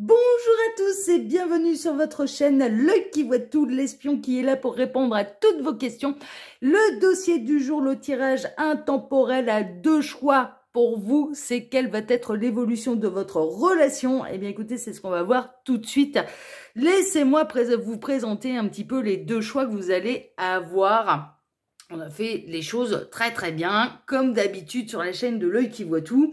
Bonjour à tous et bienvenue sur votre chaîne L'œil qui voit tout, l'espion qui est là pour répondre à toutes vos questions. Le dossier du jour, le tirage intemporel à deux choix pour vous, c'est quelle va être l'évolution de votre relation. Eh bien écoutez, c'est ce qu'on va voir tout de suite. Laissez-moi vous présenter un petit peu les deux choix que vous allez avoir. On a fait les choses très bien, comme d'habitude sur la chaîne de L'œil qui voit tout.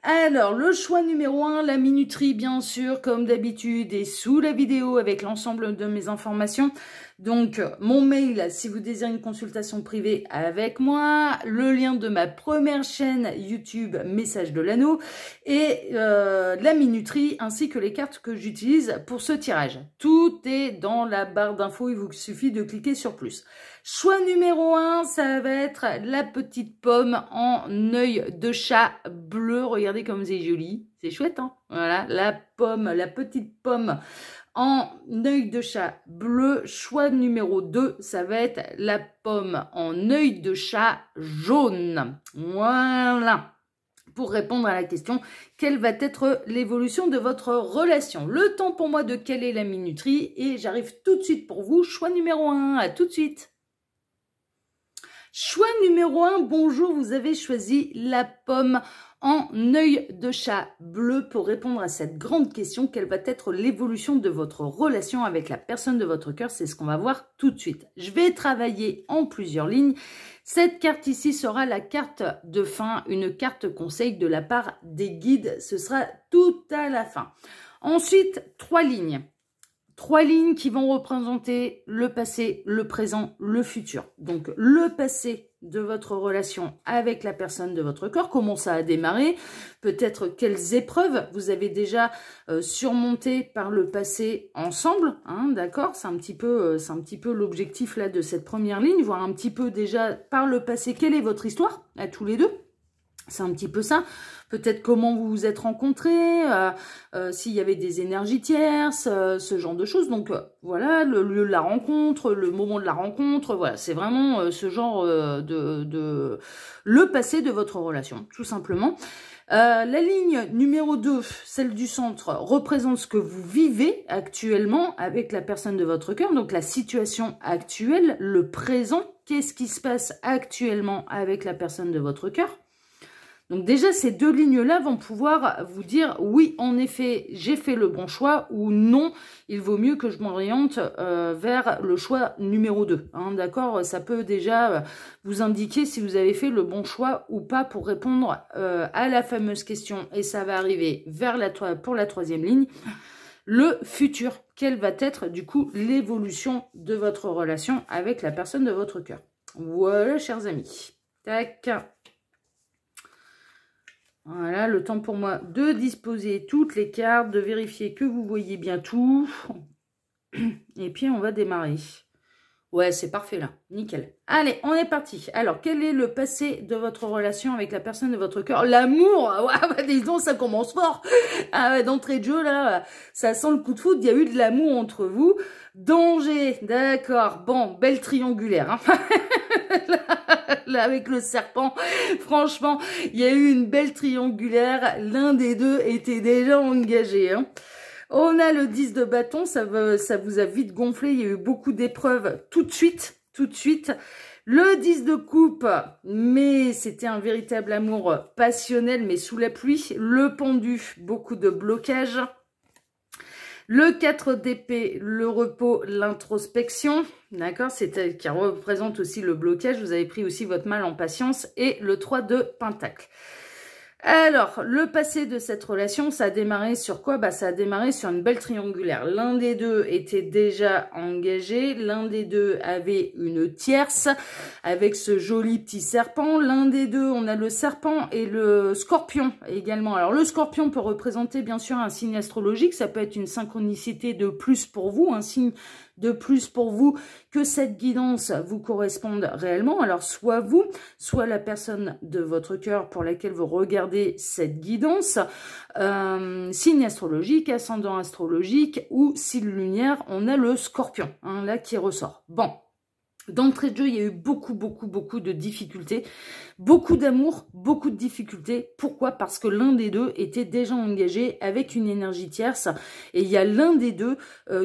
Alors, le choix numéro 1, la minuterie, bien sûr, comme d'habitude, est sous la vidéo avec l'ensemble de mes informations. Donc, mon mail, si vous désirez une consultation privée avec moi, le lien de ma première chaîne YouTube, Message de l'Anneau, et la minuterie, ainsi que les cartes que j'utilise pour ce tirage. Tout est dans la barre d'infos, il vous suffit de cliquer sur plus. Choix numéro 1, ça va être la petite pomme en œil de chat bleu. Regardez comme c'est joli. C'est chouette, hein? Voilà, la pomme, la petite pomme en œil de chat bleu. Choix numéro 2, ça va être la pomme en œil de chat jaune. Voilà. Pour répondre à la question, quelle va être l'évolution de votre relation? Le temps pour moi de caler la minuterie et j'arrive tout de suite pour vous. Choix numéro 1, à tout de suite. Choix numéro 1, bonjour, vous avez choisi la pomme en œil de chat bleu pour répondre à cette grande question. Quelle va être l'évolution de votre relation avec la personne de votre cœur? C'est ce qu'on va voir tout de suite. Je vais travailler en plusieurs lignes. Cette carte ici sera la carte de fin, une carte conseil de la part des guides. Ce sera tout à la fin. Ensuite, trois lignes. Trois lignes qui vont représenter le passé, le présent, le futur. Donc, le passé de votre relation avec la personne de votre cœur, comment ça a démarré, peut-être quelles épreuves vous avez déjà surmontées par le passé ensemble, hein, d'accord? C'est un petit peu l'objectif là de cette première ligne, voir un petit peu déjà par le passé quelle est votre histoire à tous les deux. C'est un petit peu ça. Peut-être comment vous vous êtes rencontrés, s'il y avait des énergies tierces, ce genre de choses. Donc voilà, le lieu de la rencontre, le moment de la rencontre, voilà, c'est vraiment ce genre le passé de votre relation, tout simplement. La ligne numéro 2, celle du centre, représente ce que vous vivez actuellement avec la personne de votre cœur, donc la situation actuelle, le présent, qu'est-ce qui se passe actuellement avec la personne de votre cœur. Donc déjà, ces deux lignes-là vont pouvoir vous dire, oui, en effet, j'ai fait le bon choix, ou non, il vaut mieux que je m'oriente vers le choix numéro 2. Hein, d'accord? Ça peut déjà vous indiquer si vous avez fait le bon choix ou pas pour répondre à la fameuse question. Et ça va arriver vers pour la troisième ligne. Le futur, quelle va être du coup l'évolution de votre relation avec la personne de votre cœur? Voilà, chers amis. Tac. Voilà, le temps pour moi de disposer toutes les cartes, de vérifier que vous voyez bien tout. Et puis, on va démarrer. Ouais, c'est parfait là, nickel. Allez, on est parti. Alors, quel est le passé de votre relation avec la personne de votre cœur? L'amour, ouais, bah, disons, ça commence fort. Ah, d'entrée de jeu, là, ça sent le coup de foudre, il y a eu de l'amour entre vous. Danger, d'accord, bon, belle triangulaire. Hein. Là, avec le serpent, franchement, il y a eu une belle triangulaire. L'un des deux était déjà engagé. Hein. On a le 10 de bâton, ça vous a vite gonflé. Il y a eu beaucoup d'épreuves tout de suite. Le 10 de coupe, mais c'était un véritable amour passionnel, mais sous la pluie. Le pendu, beaucoup de blocages. Le 4 d'épée, le repos, l'introspection, d'accord, c'est qui représente aussi le blocage. Vous avez pris aussi votre mal en patience. Et le 3 de pentacle. Alors, le passé de cette relation, ça a démarré sur quoi? Bah, ça a démarré sur une belle triangulaire. L'un des deux était déjà engagé. L'un des deux avait une tierce avec ce joli petit serpent. L'un des deux, on a le serpent et le scorpion également. Alors, le scorpion peut représenter bien sûr un signe astrologique. Ça peut être une synchronicité de plus pour vous, un signe de plus pour vous, que cette guidance vous corresponde réellement. Alors, soit vous, soit la personne de votre cœur pour laquelle vous regardez cette guidance, signe astrologique, ascendant astrologique ou signe lunaire, on a le scorpion, là qui ressort. Bon. D'entrée de jeu, il y a eu beaucoup de difficultés, Beaucoup d'amour, beaucoup de difficultés. Pourquoi? Parce que l'un des deux était déjà engagé avec une énergie tierce et il y a l'un des deux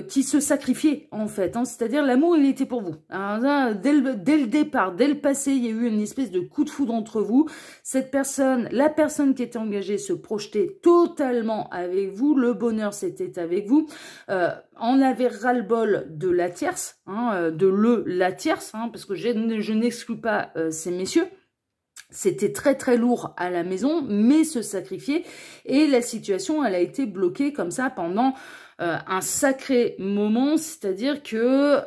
qui se sacrifiait en fait. Hein. C'est-à-dire l'amour, il était pour vous. Alors là, dès le départ, dès le passé, il y a eu une espèce de coup de foudre entre vous. Cette personne, la personne qui était engagée se projetait totalement avec vous. Le bonheur, c'était avec vous. On avait ras-le-bol de la tierce, hein, la tierce, hein, parce que je n'exclus pas ces messieurs. C'était très très lourd à la maison, mais se sacrifier. Et la situation, elle a été bloquée comme ça pendant un sacré moment. C'est-à-dire que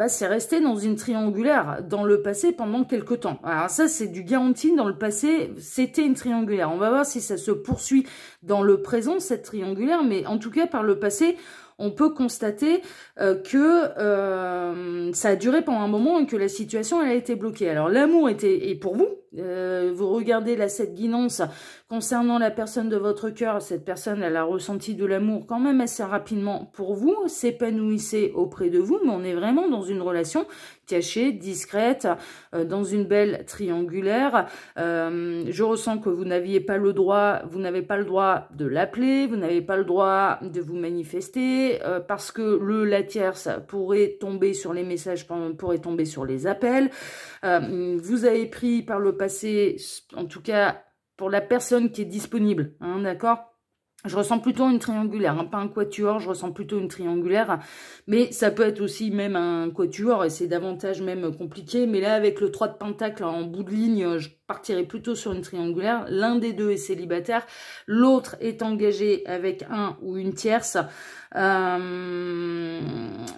c'est resté dans une triangulaire dans le passé pendant quelques temps. Alors ça, c'est du garanti. Dans le passé, c'était une triangulaire. On va voir si ça se poursuit dans le présent, cette triangulaire. Mais en tout cas, par le passé, on peut constater que ça a duré pendant un moment et que la situation elle a été bloquée. Alors l'amour est pour vous. Vous regardez là cette guidance concernant la personne de votre cœur. Cette personne, elle a ressenti de l'amour quand même assez rapidement pour vous, s'épanouissait auprès de vous, mais on est vraiment dans une relation cachée, discrète, dans une belle triangulaire. Je ressens que vous n'aviez pas le droit, vous n'avez pas le droit de l'appeler, vous n'avez pas le droit de vous manifester, parce que la tierce pourrait tomber sur les messages, pourrait tomber sur les appels. Vous avez pris par le passé, en tout cas pour la personne qui est disponible, hein, d'accord? Je ressens plutôt une triangulaire, hein, pas un quatuor, je ressens plutôt une triangulaire, mais ça peut être aussi même un quatuor, et c'est davantage même compliqué, mais là, avec le 3 de pentacle en bout de ligne, je partirais plutôt sur une triangulaire. L'un des deux est célibataire, l'autre est engagé avec un ou une tierce,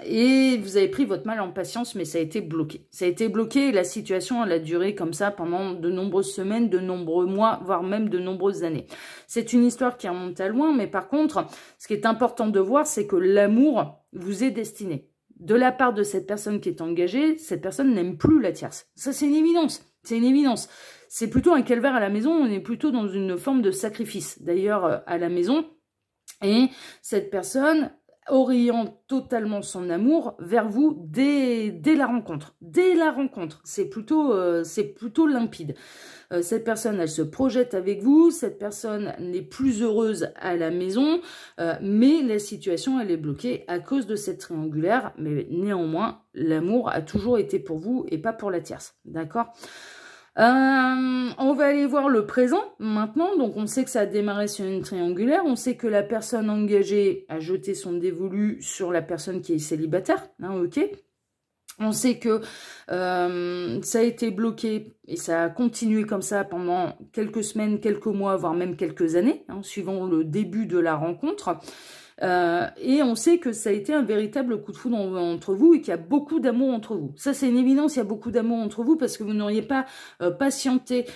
et vous avez pris votre mal en patience, mais ça a été bloqué. Ça a été bloqué, et la situation, elle a duré comme ça pendant de nombreuses semaines, de nombreux mois, voire même de nombreuses années. C'est une histoire qui remonte à loin, mais par contre, ce qui est important de voir, c'est que l'amour vous est destiné. De la part de cette personne qui est engagée, cette personne n'aime plus la tierce. Ça, c'est une évidence. C'est une évidence. C'est plutôt un calvaire à la maison, on est plutôt dans une forme de sacrifice. D'ailleurs, à la maison, et cette personne oriente totalement son amour vers vous dès la rencontre. Dès la rencontre, c'est plutôt limpide. Cette personne, elle se projette avec vous, cette personne n'est plus heureuse à la maison, mais la situation, elle est bloquée à cause de cette triangulaire, mais néanmoins, l'amour a toujours été pour vous et pas pour la tierce, d'accord ? On va aller voir le présent maintenant. Donc on sait que ça a démarré sur une triangulaire, on sait que la personne engagée a jeté son dévolu sur la personne qui est célibataire, hein, ok. On sait que ça a été bloqué et ça a continué comme ça pendant quelques semaines, quelques mois, voire même quelques années, hein, suivant le début de la rencontre. Et on sait que ça a été un véritable coup de foudre entre vous et qu'il y a beaucoup d'amour entre vous. Ça, c'est une évidence, il y a beaucoup d'amour entre vous parce que vous n'auriez pas patienté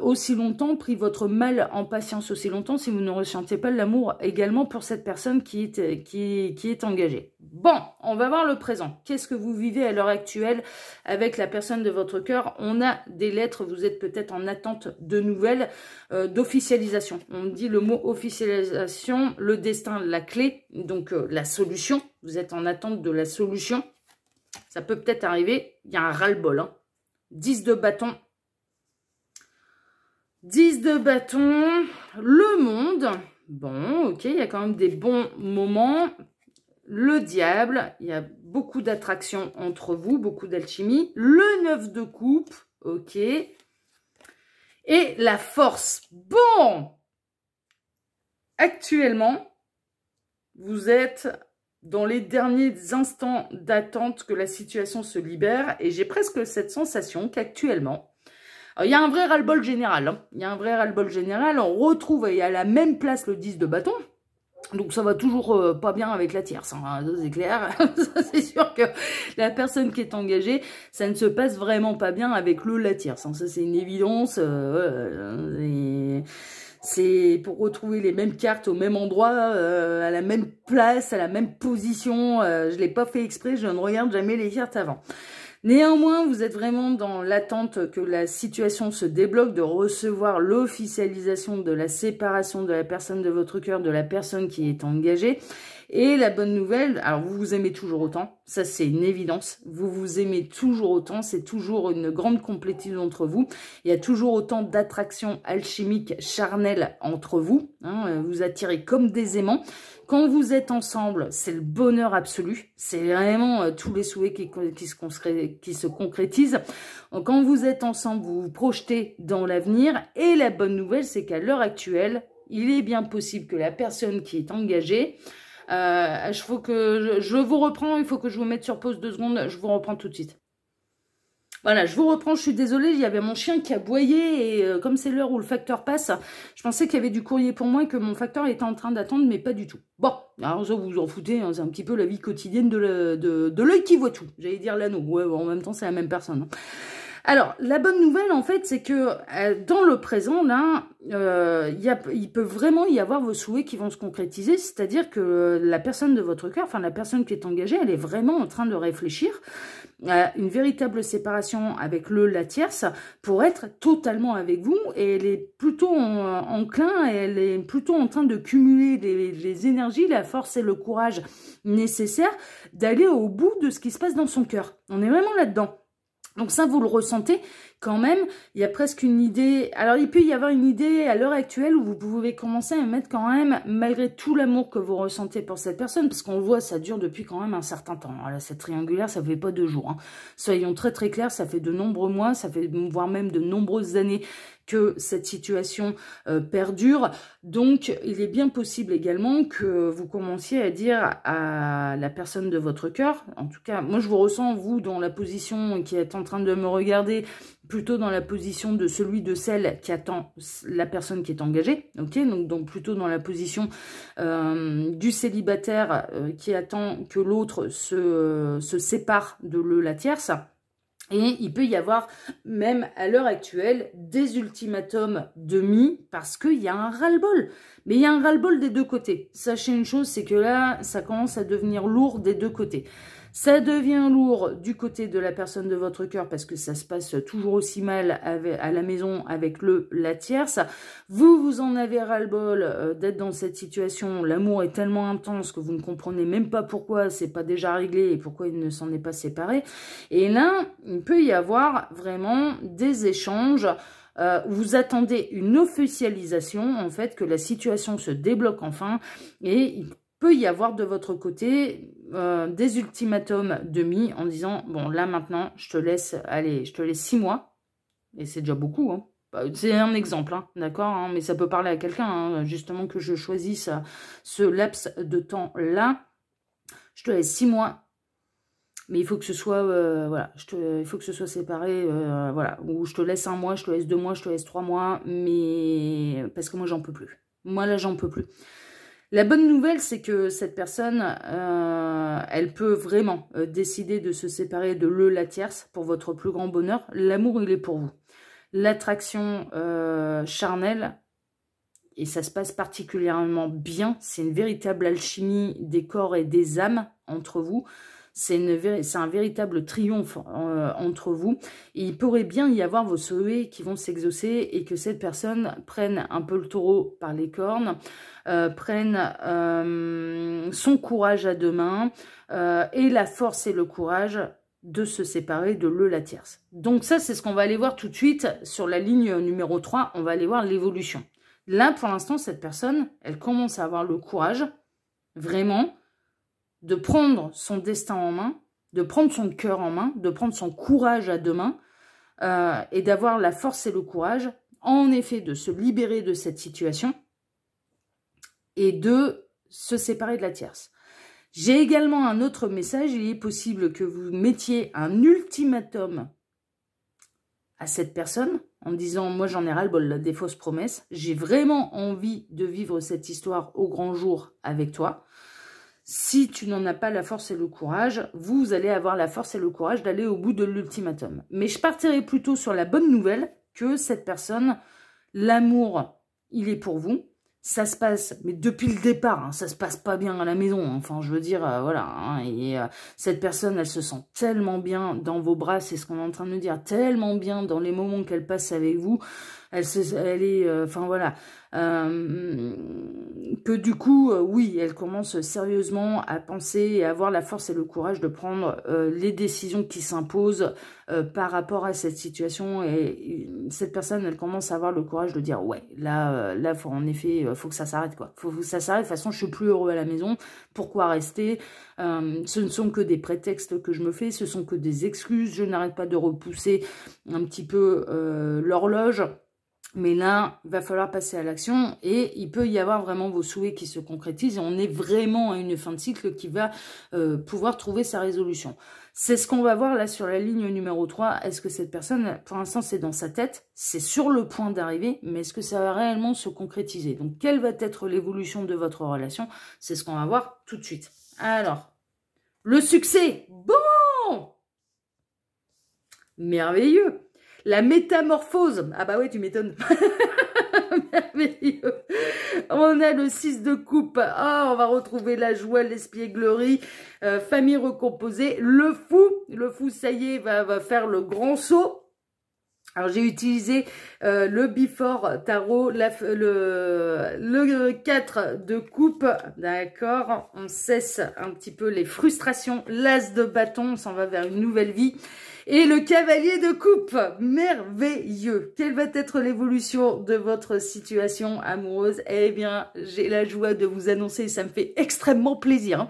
aussi longtemps, pris votre mal en patience aussi longtemps si vous ne ressentez pas l'amour également pour cette personne qui est engagée. Bon, on va voir le présent. Qu'est-ce que vous vivez à l'heure actuelle avec la personne de votre cœur? On a des lettres, vous êtes peut-être en attente de nouvelles, d'officialisation. On dit le mot officialisation, le destin, la clé, donc la solution. Vous êtes en attente de la solution. Ça peut peut-être arriver. Il y a un ras-le-bol. Hein. 10 de bâton. 10 de bâton. Le monde. Bon, ok, il y a quand même des bons moments. Le diable. Il y a beaucoup d'attraction entre vous, beaucoup d'alchimie. Le 9 de coupe. Ok. Et la force. Bon. Actuellement, vous êtes dans les derniers instants d'attente que la situation se libère et j'ai presque cette sensation qu'actuellement, il y a un vrai ras-le-bol général. Hein. Il y a un vrai ras-le-bol général. On retrouve à la même place le 10 de bâton. Donc ça va toujours pas bien avec la tierce, hein, c'est clair. C'est sûr que la personne qui est engagée, ça ne se passe vraiment pas bien avec la tierce. Hein. Ça c'est une évidence. C'est pour retrouver les mêmes cartes au même endroit, à la même place, à la même position. Je ne l'ai pas fait exprès, je ne regarde jamais les cartes avant. Néanmoins, vous êtes vraiment dans l'attente que la situation se débloque, de recevoir l'officialisation de la séparation de la personne de votre cœur, de la personne qui est engagée. Et la bonne nouvelle, alors vous vous aimez toujours autant, ça c'est une évidence, vous vous aimez toujours autant, c'est toujours une grande complétude entre vous, il y a toujours autant d'attraction alchimique, charnelle entre vous, hein, vous attirez comme des aimants. Quand vous êtes ensemble, c'est le bonheur absolu. C'est vraiment tous les souhaits qui se concrétisent. Quand vous êtes ensemble, vous vous projetez dans l'avenir. Et la bonne nouvelle, c'est qu'à l'heure actuelle, il est bien possible que la personne qui est engagée... je vous reprends, il faut que je vous mette sur pause 2 secondes. Je vous reprends tout de suite. Voilà, je vous reprends, je suis désolée, il y avait mon chien qui aboyait et comme c'est l'heure où le facteur passe, je pensais qu'il y avait du courrier pour moi et que mon facteur était en train d'attendre, mais pas du tout. Bon, alors ça vous en foutez, hein, c'est un petit peu la vie quotidienne de l'œil qui voit tout. J'allais dire l'anneau, ouais, bon, en même temps c'est la même personne. Hein. Alors, la bonne nouvelle, en fait, c'est que dans le présent, là, il peut vraiment y avoir vos souhaits qui vont se concrétiser, c'est-à-dire que la personne de votre cœur, enfin la personne qui est engagée, elle est vraiment en train de réfléchir à une véritable séparation avec la tierce pour être totalement avec vous, et elle est plutôt elle est plutôt en train de cumuler les énergies, la force et le courage nécessaires d'aller au bout de ce qui se passe dans son cœur. On est vraiment là-dedans. Donc ça, vous le ressentez quand même, il y a presque une idée, alors il peut y avoir une idée à l'heure actuelle où vous pouvez commencer à mettre quand même, malgré tout l'amour que vous ressentez pour cette personne, parce qu'on le voit, ça dure depuis quand même un certain temps. Voilà, cette triangulaire, ça fait pas 2 jours. Hein. Soyons très très clairs, ça fait de nombreux mois, ça fait voire même de nombreuses années que cette situation perdure. Donc, il est bien possible également que vous commenciez à dire à la personne de votre cœur, en tout cas, moi je vous ressens, vous, dans la position qui est en train de me regarder, plutôt dans la position de celui de celle qui attend la personne qui est engagée, ok, donc plutôt dans la position du célibataire qui attend que l'autre se sépare de la tierce. Et il peut y avoir, même à l'heure actuelle, des ultimatums de mis parce qu'il y a un ras-le-bol. Mais il y a un ras-le-bol des deux côtés. Sachez une chose, c'est que là, ça commence à devenir lourd des deux côtés. Ça devient lourd du côté de la personne de votre cœur parce que ça se passe toujours aussi mal à la maison avec la tierce. Vous en avez ras-le-bol d'être dans cette situation. L'amour est tellement intense que vous ne comprenez même pas pourquoi c'est pas déjà réglé et pourquoi il ne s'en est pas séparé. Et là, il peut y avoir vraiment des échanges. Vous attendez une officialisation, en fait, que la situation se débloque enfin et il peut y avoir de votre côté des ultimatums de mis en disant, bon là maintenant, je te laisse 6 mois, et c'est déjà beaucoup, hein. C'est un exemple, hein, d'accord, hein, mais ça peut parler à quelqu'un, hein, justement que je choisisse ce laps de temps-là. Je te laisse 6 mois, mais il faut que ce soit, voilà, il faut que ce soit séparé, voilà, ou je te laisse 1 mois, je te laisse 2 mois, je te laisse 3 mois, mais parce que moi j'en peux plus. Moi là j'en peux plus. La bonne nouvelle, c'est que cette personne, elle peut vraiment décider de se séparer de la tierce pour votre plus grand bonheur. L'amour, il est pour vous. L'attraction charnelle, et ça se passe particulièrement bien, c'est une véritable alchimie des corps et des âmes entre vous. C'est un véritable triomphe entre vous. Et il pourrait bien y avoir vos souhaits qui vont s'exaucer et que cette personne prenne un peu le taureau par les cornes, prenne son courage à 2 mains et la force et le courage de se séparer de la tierce. Donc ça, c'est ce qu'on va aller voir tout de suite sur la ligne numéro 3. On va aller voir l'évolution. Là, pour l'instant, cette personne, elle commence à avoir le courage, vraiment, de prendre son destin en main, de prendre son cœur en main, de prendre son courage à 2 mains et d'avoir la force et le courage, en effet, de se libérer de cette situation et de se séparer de la tierce. J'ai également un autre message. Il est possible que vous mettiez un ultimatum à cette personne en disant « Moi, j'en ai ras-le-bol des fausses promesses. J'ai vraiment envie de vivre cette histoire au grand jour avec toi. » Si tu n'en as pas la force et le courage, vous allez avoir la force et le courage d'aller au bout de l'ultimatum. Mais je partirai plutôt sur la bonne nouvelle que cette personne, l'amour, il est pour vous. ça se passe, mais depuis le départ, hein, ça se passe pas bien à la maison. Enfin, je veux dire, voilà. Hein, et cette personne, elle se sent tellement bien dans vos bras, c'est ce qu'on est en train de me dire, tellement bien dans les moments qu'elle passe avec vous. Elle est, enfin voilà, que du coup, oui, elle commence sérieusement à penser et à avoir la force et le courage de prendre les décisions qui s'imposent par rapport à cette situation. Et cette personne, elle commence à avoir le courage de dire, ouais, là, faut, en effet, faut que ça s'arrête, quoi. Faut que ça s'arrête. De toute façon, je suis plus heureux à la maison. Pourquoi rester? Ce ne sont que des prétextes que je me fais, ce sont que des excuses. Je n'arrête pas de repousser un petit peu l'horloge. Mais là, il va falloir passer à l'action et il peut y avoir vraiment vos souhaits qui se concrétisent et on est vraiment à une fin de cycle qui va pouvoir trouver sa résolution. C'est ce qu'on va voir là sur la ligne numéro 3. Est-ce que cette personne, pour l'instant c'est dans sa tête, c'est sur le point d'arriver, mais est-ce que ça va réellement se concrétiser? Donc quelle va être l'évolution de votre relation? C'est ce qu'on va voir tout de suite. Alors, le succès, bon! Merveilleux! La métamorphose. Ah bah ouais, tu m'étonnes. Merveilleux. On a le 6 de coupe. Ah, on va retrouver la joie, l'espièglerie, famille recomposée. Le fou, ça y est, va faire le grand saut. Alors, j'ai utilisé le Before Tarot, le 4 de coupe, d'accord. On cesse un petit peu les frustrations. L'as de bâton, on s'en va vers une nouvelle vie. Et le cavalier de coupe, merveilleux. Quelle va être l'évolution de votre situation amoureuse? Eh bien, j'ai la joie de vous annoncer, ça me fait extrêmement plaisir. Hein.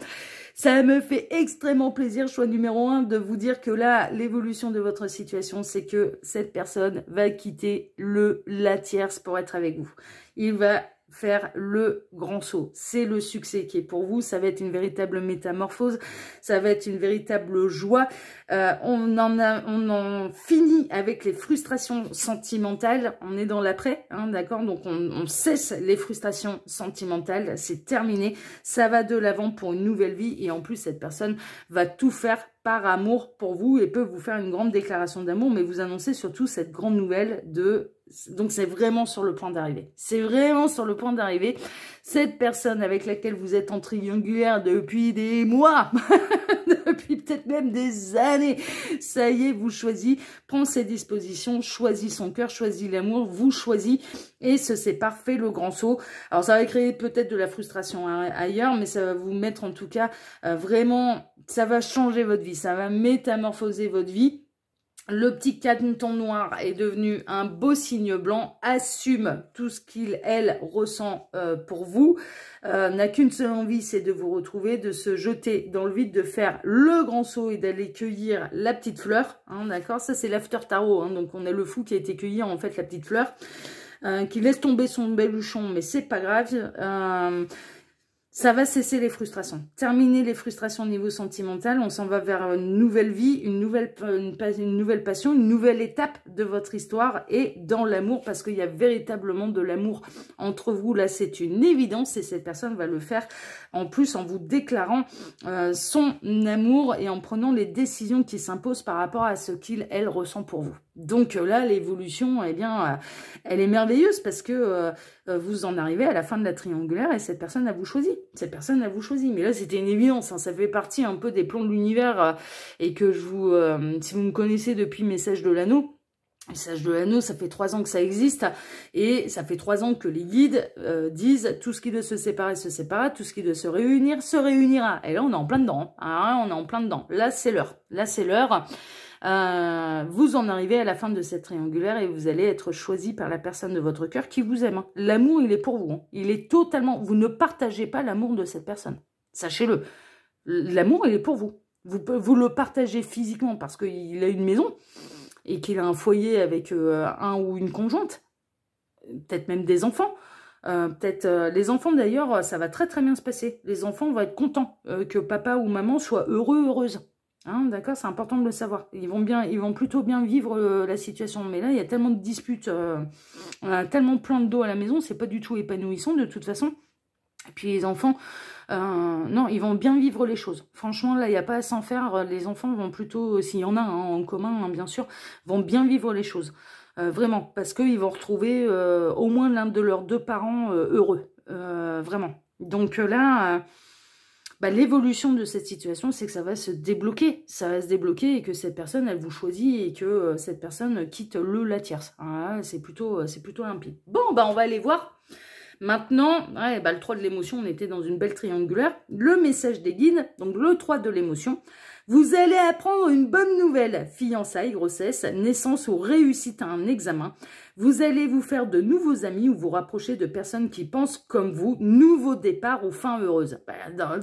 Ça me fait extrêmement plaisir, choix numéro 1, de vous dire que là, l'évolution de votre situation, c'est que cette personne va quitter la tierce pour être avec vous. Il va faire le grand saut. C'est le succès qui est pour vous. Ça va être une véritable métamorphose. Ça va être une véritable joie. On en finit avec les frustrations sentimentales. On est dans l'après, hein, d'accord? Donc, on cesse les frustrations sentimentales. C'est terminé. Ça va de l'avant pour une nouvelle vie. Et en plus, cette personne va tout faire par amour pour vous et peut vous faire une grande déclaration d'amour, mais vous annoncer surtout cette grande nouvelle de... Donc, c'est vraiment sur le point d'arriver. C'est vraiment sur le point d'arriver. Cette personne avec laquelle vous êtes en triangulaire depuis des mois, depuis peut-être même des années, ça y est, vous choisit, prend ses dispositions, choisit son cœur, choisit l'amour, vous choisit et se sépare, fait le grand saut. Alors, ça va créer peut-être de la frustration ailleurs, mais ça va vous mettre en tout cas vraiment, ça va changer votre vie, ça va métamorphoser votre vie. Le petit caneton noir est devenu un beau signe blanc, assume tout ce qu'il, elle, ressent pour vous, n'a qu'une seule envie, c'est de vous retrouver, de se jeter dans le vide, de faire le grand saut et d'aller cueillir la petite fleur, hein, d'accord? Ça, c'est l'after tarot, hein, donc on a le fou qui a été cueillir, en fait, la petite fleur, qui laisse tomber son baluchon, mais c'est pas grave, ça va cesser les frustrations. Terminer les frustrations au niveau sentimental. On s'en va vers une nouvelle vie, une nouvelle passion, une nouvelle étape de votre histoire et dans l'amour parce qu'il y a véritablement de l'amour entre vous. Là, c'est une évidence et cette personne va le faire en plus en vous déclarant son amour et en prenant les décisions qui s'imposent par rapport à ce qu'il, elle, ressent pour vous. Donc là, l'évolution, eh bien, elle est merveilleuse parce que vous en arrivez à la fin de la triangulaire et cette personne a vous choisi. Cette personne a vous choisi. Mais là, c'était une évidence. Hein, ça fait partie un peu des plans de l'univers et que je vous, si vous me connaissez depuis Message de l'Anneau, Message de l'Anneau, ça fait 3 ans que ça existe et ça fait 3 ans que les guides disent tout ce qui doit se séparer se séparera, tout ce qui doit se réunira. Et là, on est en plein dedans. Hein, on est en plein dedans. Là, c'est l'heure. Là, c'est l'heure. Vous en arrivez à la fin de cette triangulaire et vous allez être choisi par la personne de votre cœur qui vous aime. Hein. L'amour, il est pour vous. Hein. Il est totalement... Vous ne partagez pas l'amour de cette personne. Sachez-le. L'amour, il est pour vous. Vous le partagez physiquement parce qu'il a une maison et qu'il a un foyer avec un ou une conjointe. Peut-être même des enfants. Les enfants d'ailleurs, ça va très très bien se passer. Les enfants vont être contents que papa ou maman soit heureux, heureuse. Hein, d'accord, c'est important de le savoir. Ils vont plutôt bien vivre la situation. Mais là, il y a tellement de disputes, on a tellement plein de dos à la maison, c'est pas du tout épanouissant de toute façon. Et puis les enfants, non, ils vont bien vivre les choses. Franchement, là, il n'y a pas à s'en faire. Les enfants vont plutôt, s'il y en a en commun, hein, bien sûr, vont bien vivre les choses. Vraiment, parce qu'ils vont retrouver au moins l'un de leurs 2 parents heureux. vraiment. Donc là, l'évolution de cette situation, c'est que ça va se débloquer. Ça va se débloquer et que cette personne, elle vous choisit et que cette personne quitte la tierce. Voilà, c'est plutôt limpide. Bon, on va aller voir. Maintenant, le 3 de l'émotion, on était dans une belle triangulaire. Le message des guides, donc le 3 de l'émotion. Vous allez apprendre une bonne nouvelle. Fiançailles, grossesse, naissance ou réussite à un examen. Vous allez vous faire de nouveaux amis ou vous rapprocher de personnes qui pensent comme vous. Nouveau départ ou fin heureuse.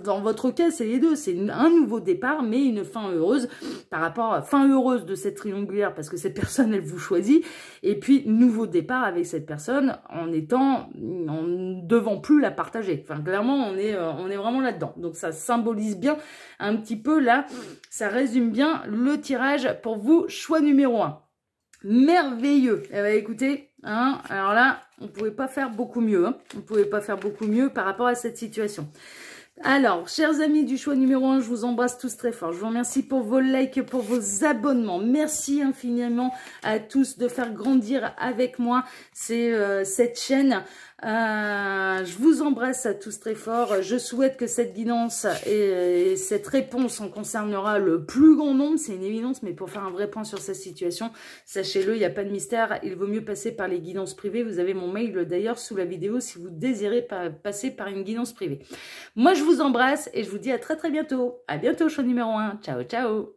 Dans votre cas, c'est les deux. C'est un nouveau départ, mais une fin heureuse par rapport à fin heureuse de cette triangulaire parce que cette personne, elle vous choisit. Et puis, nouveau départ avec cette personne en ne devant plus la partager. Enfin, clairement, on est vraiment là-dedans. Donc, ça symbolise bien un petit peu là. Ça résume bien le tirage pour vous, choix numéro 1. Merveilleux. Eh bien, écoutez, alors là, on ne pouvait pas faire beaucoup mieux. On ne pouvait pas faire beaucoup mieux par rapport à cette situation. Alors, chers amis du choix numéro 1, je vous embrasse tous très fort. Je vous remercie pour vos likes, pour vos abonnements. Merci infiniment à tous de faire grandir avec moi cette chaîne. Je vous embrasse à tous très fort. Je souhaite que cette guidance et cette réponse en concernera le plus grand nombre. C'est une évidence, mais pour faire un vrai point sur cette situation, sachez-le, il n'y a pas de mystère. Il vaut mieux passer par les guidances privées. Vous avez mon mail d'ailleurs sous la vidéo si vous désirez passer par une guidance privée. Moi, je vous embrasse et je vous dis à très bientôt. À bientôt, choix numéro 1. Ciao, ciao.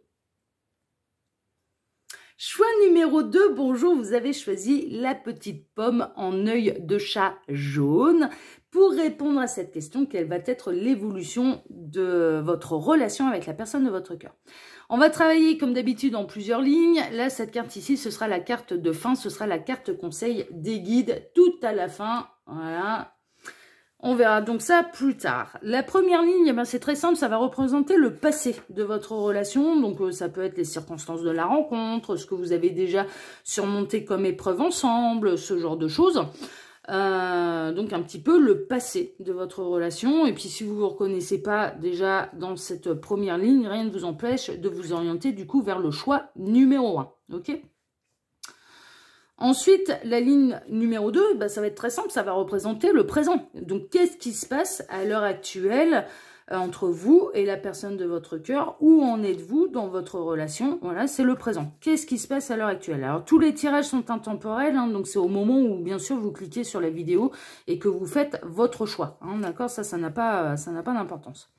Choix numéro 2, bonjour, vous avez choisi la petite pomme en œil de chat jaune. Pour répondre à cette question, quelle va être l'évolution de votre relation avec la personne de votre cœur? On va travailler comme d'habitude en plusieurs lignes. Là, cette carte ici, ce sera la carte de fin, ce sera la carte conseil des guides tout à la fin. Voilà. On verra donc ça plus tard. La première ligne, c'est très simple, ça va représenter le passé de votre relation. Donc ça peut être les circonstances de la rencontre, ce que vous avez déjà surmonté comme épreuve ensemble, ce genre de choses. Donc un petit peu le passé de votre relation. Et puis si vous ne vous reconnaissez pas déjà dans cette première ligne, rien ne vous empêche de vous orienter du coup vers le choix numéro 1. Ok ? Ensuite, la ligne numéro 2, ça va être très simple, ça va représenter le présent. Donc, qu'est-ce qui se passe à l'heure actuelle entre vous et la personne de votre cœur? Où en êtes-vous dans votre relation? Voilà, c'est le présent. Qu'est-ce qui se passe à l'heure actuelle? Alors, tous les tirages sont intemporels, donc c'est au moment où, bien sûr, vous cliquez sur la vidéo et que vous faites votre choix. D'accord, ça n'a pas d'importance.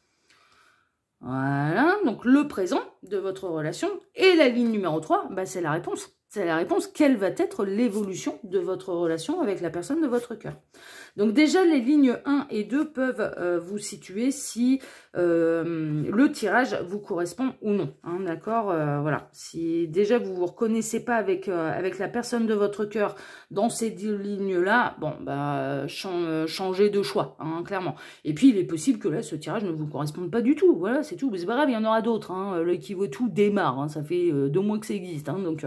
Voilà, donc le présent de votre relation. Et la ligne numéro 3, c'est la réponse. C'est la réponse, quelle va être l'évolution de votre relation avec la personne de votre cœur. Donc déjà, les lignes 1 et 2 peuvent vous situer si le tirage vous correspond ou non. D'accord, voilà. Si déjà vous ne vous reconnaissez pas avec la personne de votre cœur dans ces deux lignes-là, changez de choix, clairement. Et puis, il est possible que là, ce tirage ne vous corresponde pas du tout. Voilà, c'est tout. Mais c'est pas grave, il y en aura d'autres. L'œil qui voit tout démarre. Ça fait 2 mois que ça existe. Donc,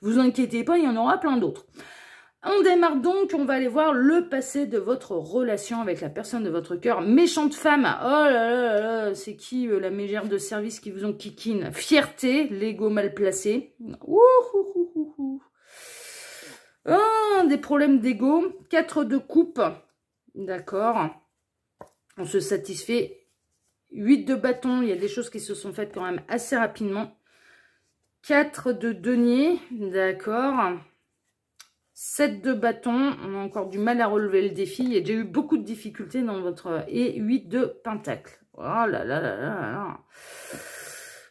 vous inquiétez pas, il y en aura plein d'autres. On démarre donc, on va aller voir le passé de votre relation avec la personne de votre cœur. Méchante femme, oh là là là, c'est qui la mégère de service qui vous ont kikine? Fierté, l'ego mal placé. Des problèmes d'ego. 4 de coupe, d'accord. On se satisfait. 8 de bâton, il y a des choses qui se sont faites quand même assez rapidement. 4 de denier, d'accord. 7 de bâton, on a encore du mal à relever le défi. Il y a déjà eu beaucoup de difficultés dans votre... Et 8 de pentacle. Oh là là là là là.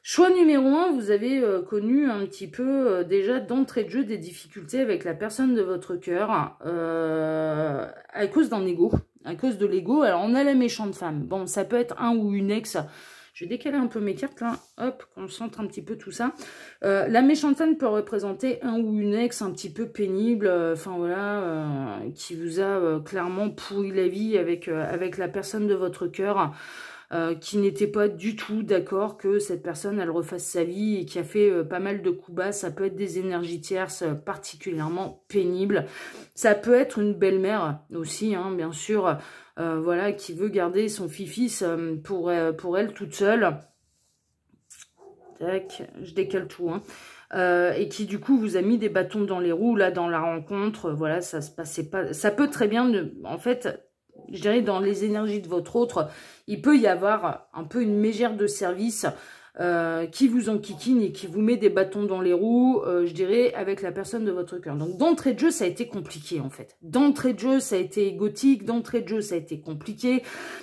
Choix numéro 1, vous avez connu un petit peu déjà d'entrée de jeu des difficultés avec la personne de votre cœur à cause d'un ego. À cause de l'ego. Alors on a la méchante femme. Bon, ça peut être un ou une ex... Je vais décaler un peu mes cartes là, hop, qu'on centre un petit peu tout ça. La méchante femme peut représenter un ou une ex un petit peu pénible, qui vous a clairement pourri la vie avec la personne de votre cœur, qui n'était pas du tout d'accord que cette personne, elle refasse sa vie et qui a fait pas mal de coups bas. Ça peut être des énergies tierces particulièrement pénibles. Ça peut être une belle-mère aussi, bien sûr, qui veut garder son fils pour elle toute seule. Tac, je décale tout, et qui du coup vous a mis des bâtons dans les roues là dans la rencontre. Voilà, ça se passait pas. Ça peut très bien, en fait, je dirais dans les énergies de votre autre, il peut y avoir un peu une mégère de service qui vous enquiquine et qui vous met des bâtons dans les roues, je dirais, avec la personne de votre cœur. Donc, d'entrée de jeu, ça a été compliqué, en fait. D'entrée de jeu, ça a été égotique. D'entrée de jeu, ça a été compliqué.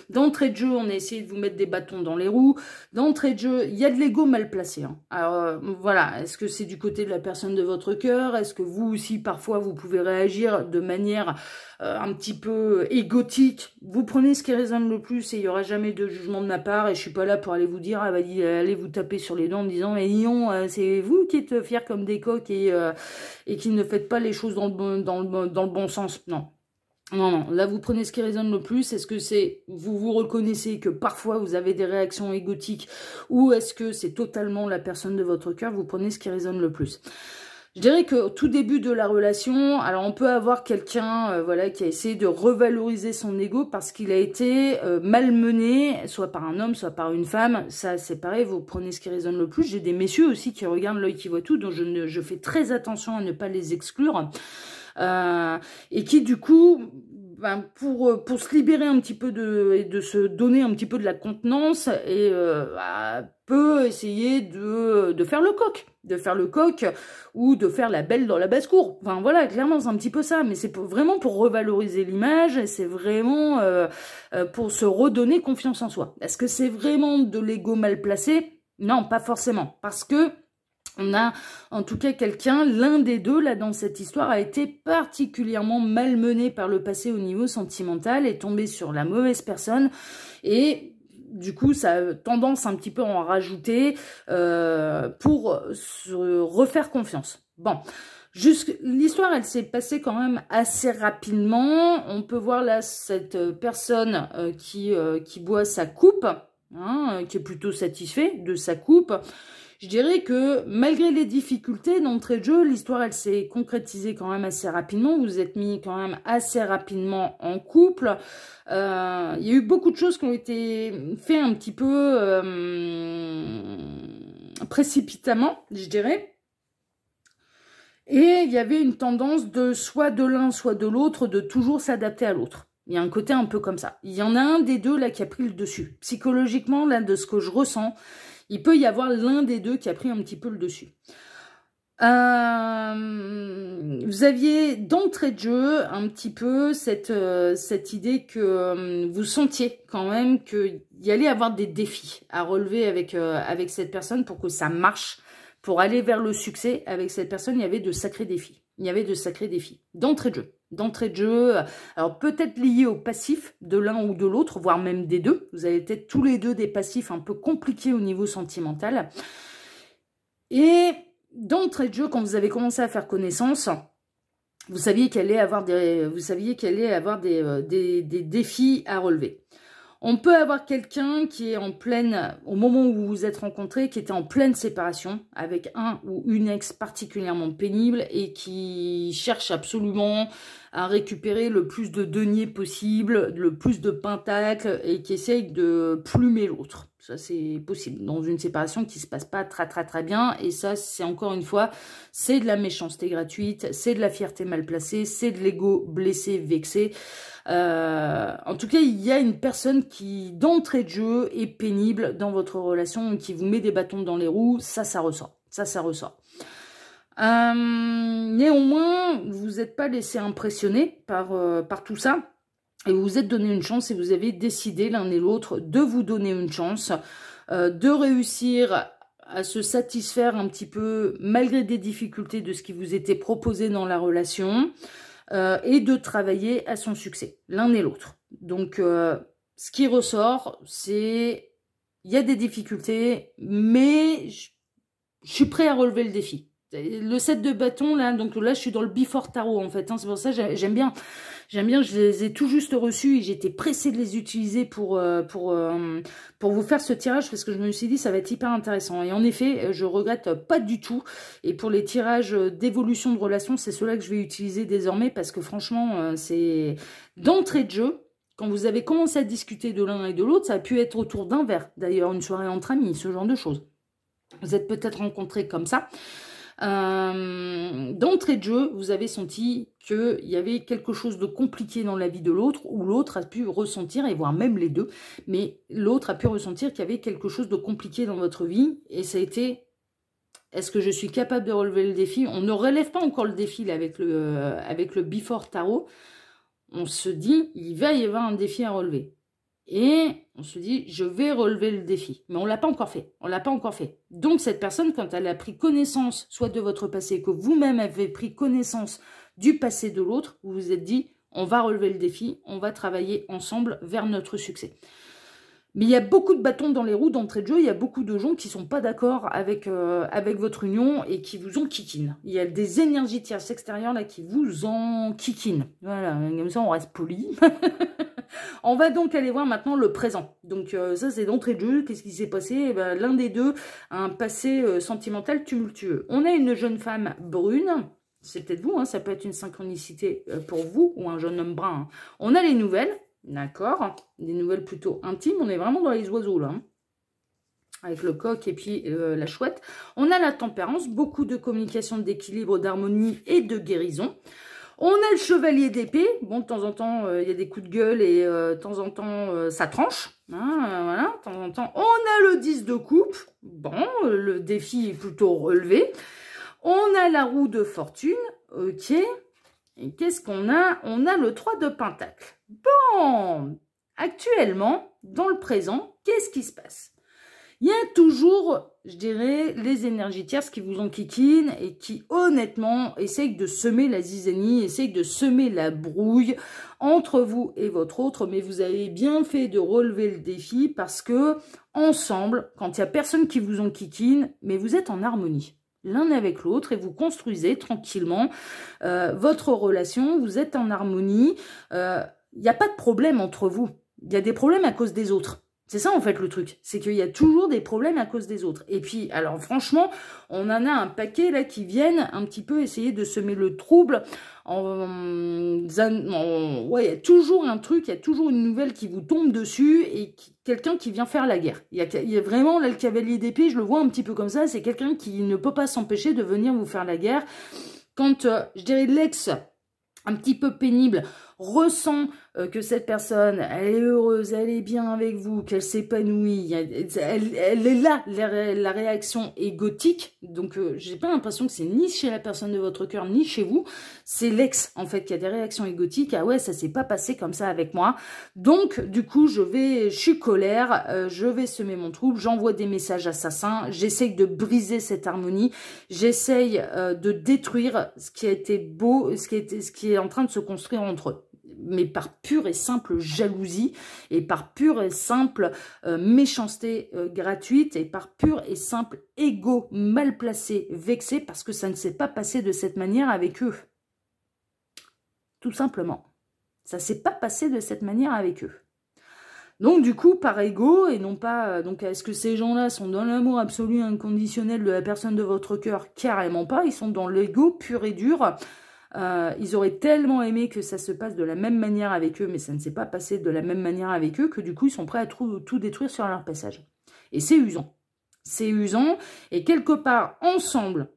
D'entrée de jeu, on a essayé de vous mettre des bâtons dans les roues. D'entrée de jeu, il y a de l'ego mal placé. Hein. Alors, voilà. Est-ce que c'est du côté de la personne de votre cœur? Est-ce que vous aussi, parfois, vous pouvez réagir de manière un petit peu égotique? Vous prenez ce qui résonne le plus et il n'y aura jamais de jugement de ma part. Et je suis pas là pour aller vous dire, allez vous taper sur les dents en me disant, mais Lyon, c'est vous qui êtes fiers comme des coqs et qui ne faites pas les choses dans le bon sens. Non. Non, non, là vous prenez ce qui résonne le plus. Est-ce que c'est, vous reconnaissez que parfois vous avez des réactions égotiques ou est-ce que c'est totalement la personne de votre cœur? Vous prenez ce qui résonne le plus. Je dirais que au tout début de la relation, alors on peut avoir quelqu'un voilà, qui a essayé de revaloriser son ego parce qu'il a été malmené, soit par un homme, soit par une femme. Ça, c'est pareil, vous prenez ce qui résonne le plus. J'ai des messieurs aussi qui regardent l'œil qui voit tout, donc je fais très attention à ne pas les exclure. Et qui, du coup, ben, pour se libérer un petit peu et de se donner un petit peu de la contenance, et peut essayer de faire le coq. De faire le coq ou de faire la belle dans la basse-cour. Enfin voilà, clairement c'est un petit peu ça, mais c'est vraiment pour revaloriser l'image, c'est vraiment pour se redonner confiance en soi. Est-ce que c'est vraiment de l'ego mal placé? Non, pas forcément, parce que on a en tout cas quelqu'un, l'un des deux là dans cette histoire a été particulièrement malmené par le passé au niveau sentimental, est tombé sur la mauvaise personne et du coup, ça a tendance un petit peu à en rajouter pour se refaire confiance. Bon, l'histoire, elle s'est passée quand même assez rapidement. On peut voir là cette personne qui boit sa coupe, hein, qui est plutôt satisfait de sa coupe. Je dirais que malgré les difficultés d'entrée de jeu, l'histoire elle s'est concrétisée quand même assez rapidement. Vous êtes mis quand même assez rapidement en couple. Il y a eu beaucoup de choses qui ont été faites un petit peu précipitamment, je dirais. Et il y avait une tendance de soit de l'un, soit de l'autre, de toujours s'adapter à l'autre. Il y a un côté un peu comme ça. Il y en a un des deux là qui a pris le dessus. Psychologiquement, là, de ce que je ressens, il peut y avoir l'un des deux qui a pris un petit peu le dessus. Vous aviez d'entrée de jeu un petit peu cette idée que vous sentiez quand même qu'il y allait avoir des défis à relever avec cette personne pour que ça marche, pour aller vers le succès. Avec cette personne, il y avait de sacrés défis. Il y avait de sacrés défis d'entrée de jeu. D'entrée de jeu, alors peut-être lié au passif de l'un ou de l'autre, voire même des deux. Vous avez peut-être tous les deux des passifs un peu compliqués au niveau sentimental. Et d'entrée de jeu, quand vous avez commencé à faire connaissance, vous saviez qu'il allait avoir des défis à relever. On peut avoir quelqu'un qui est en pleine, au moment où vous vous êtes rencontrés, qui était en pleine séparation avec un ou une ex particulièrement pénible et qui cherche absolument à récupérer le plus de deniers possible, le plus de pentacles et qui essaye de plumer l'autre. Ça, c'est possible dans une séparation qui se passe pas très bien. Et ça, c'est encore une fois, c'est de la méchanceté gratuite, c'est de la fierté mal placée, c'est de l'ego blessé, vexé. En tout cas, il y a une personne qui, d'entrée de jeu, est pénible dans votre relation, qui vous met des bâtons dans les roues. Ça ressort. Ça ressort. Néanmoins, vous n'êtes pas laissé impressionner par tout ça. Et vous vous êtes donné une chance et vous avez décidé l'un et l'autre de vous donner une chance, de réussir à se satisfaire un petit peu, malgré des difficultés de ce qui vous était proposé dans la relation, et de travailler à son succès, l'un et l'autre. Donc, ce qui ressort, c'est, il y a des difficultés, mais je suis prêt à relever le défi. Le 7 de bâton, là, donc là, je suis dans le Before Tarot, en fait. Hein, c'est pour ça que j'aime bien. J'aime bien, je les ai tout juste reçus et j'étais pressée de les utiliser pour vous faire ce tirage parce que je me suis dit ça va être hyper intéressant. Et en effet, je regrette pas du tout. Et pour les tirages d'évolution de relation, c'est ceux-là que je vais utiliser désormais parce que franchement, c'est d'entrée de jeu. Quand vous avez commencé à discuter de l'un et de l'autre, ça a pu être autour d'un verre. D'ailleurs, une soirée entre amis, ce genre de choses. Vous êtes peut-être rencontrés comme ça. D'entrée de jeu, vous avez senti qu'il y avait quelque chose de compliqué dans la vie de l'autre, ou l'autre a pu ressentir, et voire même les deux, mais l'autre a pu ressentir qu'il y avait quelque chose de compliqué dans votre vie, et ça a été... Est-ce que je suis capable de relever le défi? On ne relève pas encore le défi là, avec le Before Tarot. On se dit, il va y avoir un défi à relever. Et on se dit, je vais relever le défi. Mais on ne l'a pas encore fait. On l'a pas encore fait. Donc, cette personne, quand elle a pris connaissance, soit de votre passé, que vous-même avez pris connaissance du passé de l'autre, vous vous êtes dit, on va relever le défi, on va travailler ensemble vers notre succès. Mais il y a beaucoup de bâtons dans les roues d'entrée de jeu. Il y a beaucoup de gens qui ne sont pas d'accord avec votre union et qui vous en kikinent. Il y a des énergies tierces extérieures là qui vous en kikinent. Voilà, comme ça on reste poli. On va donc aller voir maintenant le présent. Donc ça c'est d'entrée de jeu. Qu'est-ce qui s'est passé? Eh ben, l'un des deux a un passé sentimental tumultueux. On a une jeune femme brune. C'est peut-être vous, hein, ça peut être une synchronicité pour vous ou un jeune homme brun. Hein. On a les nouvelles. D'accord, des nouvelles plutôt intimes, on est vraiment dans les oiseaux là, hein. Avec le coq et puis la chouette. On a la tempérance, beaucoup de communication, d'équilibre, d'harmonie et de guérison. On a le chevalier d'épée, bon de temps en temps il y a des coups de gueule et de temps en temps ça tranche, hein, voilà, de temps en temps. On a le 10 de coupe, bon, le défi est plutôt relevé. On a la roue de fortune, ok. Et qu'est-ce qu'on a? On a le 3 de pentacle. Bon, actuellement, dans le présent, qu'est-ce qui se passe? Il y a toujours, je dirais, les énergies tierces qui vous enquiquinent et qui, honnêtement, essayent de semer la zizanie, essayent de semer la brouille entre vous et votre autre. Mais vous avez bien fait de relever le défi parce que, ensemble, quand il n'y a personne qui vous enquiquine, mais vous êtes en harmonie l'un avec l'autre et vous construisez tranquillement votre relation, vous êtes en harmonie, il n'y a pas de problème entre vous, il y a des problèmes à cause des autres. C'est ça en fait le truc, c'est qu'il y a toujours des problèmes à cause des autres. Et puis, alors franchement, on en a un paquet là qui viennent un petit peu essayer de semer le trouble. Ouais, il y a toujours un truc, il y a toujours une nouvelle qui vous tombe dessus et quelqu'un qui vient faire la guerre. Il y a vraiment là le cavalier d'épée, je le vois un petit peu comme ça, c'est quelqu'un qui ne peut pas s'empêcher de venir vous faire la guerre. Quand, je dirais, l'ex un petit peu pénible ressent que cette personne, elle est heureuse, elle est bien avec vous, qu'elle s'épanouit, elle est là, la réaction égotique. Donc, j'ai pas l'impression que c'est ni chez la personne de votre cœur, ni chez vous. C'est l'ex, en fait, qui a des réactions égotiques. Ah ouais, ça s'est pas passé comme ça avec moi. Donc, du coup, je suis colère, je vais semer mon trouble, j'envoie des messages assassins, j'essaye de briser cette harmonie, j'essaye de détruire ce qui a été beau, ce qui est en train de se construire entre eux. Mais par pure et simple jalousie et par pure et simple méchanceté gratuite et par pure et simple ego mal placé, vexé parce que ça ne s'est pas passé de cette manière avec eux. Tout simplement. Ça ne s'est pas passé de cette manière avec eux. Donc du coup, par ego et non pas... donc est-ce que ces gens-là sont dans l'amour absolu inconditionnel de la personne de votre cœur? Carrément pas. Ils sont dans l'ego pur et dur. Ils auraient tellement aimé que ça se passe de la même manière avec eux, mais ça ne s'est pas passé de la même manière avec eux, que du coup, ils sont prêts à tout détruire sur leur passage. Et c'est usant. C'est usant. Et quelque part, ensemble,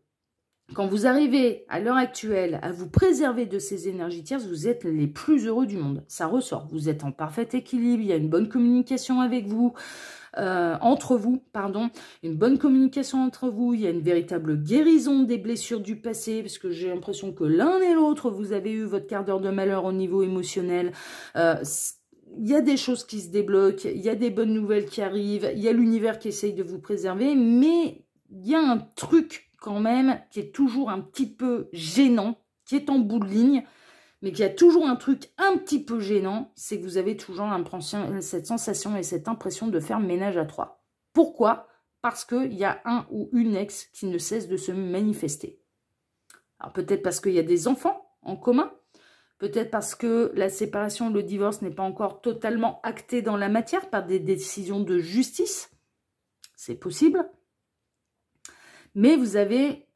quand vous arrivez à l'heure actuelle à vous préserver de ces énergies tierces, vous êtes les plus heureux du monde. Ça ressort. Vous êtes en parfait équilibre, il y a une bonne communication avec vous. Entre vous, pardon, une bonne communication entre vous, il y a une véritable guérison des blessures du passé, parce que j'ai l'impression que l'un et l'autre, vous avez eu votre quart d'heure de malheur au niveau émotionnel, il y a des choses qui se débloquent, il y a des bonnes nouvelles qui arrivent, il y a l'univers qui essaye de vous préserver, mais il y a un truc quand même qui est toujours un petit peu gênant, qui est en bout de ligne, mais qu'il y a toujours un truc un petit peu gênant, c'est que vous avez toujours cette sensation et cette impression de faire ménage à trois. Pourquoi? Parce qu'il y a un ou une ex qui ne cesse de se manifester. Alors peut-être parce qu'il y a des enfants en commun, peut-être parce que la séparation, le divorce n'est pas encore totalement acté dans la matière par des décisions de justice. C'est possible. Mais vous avez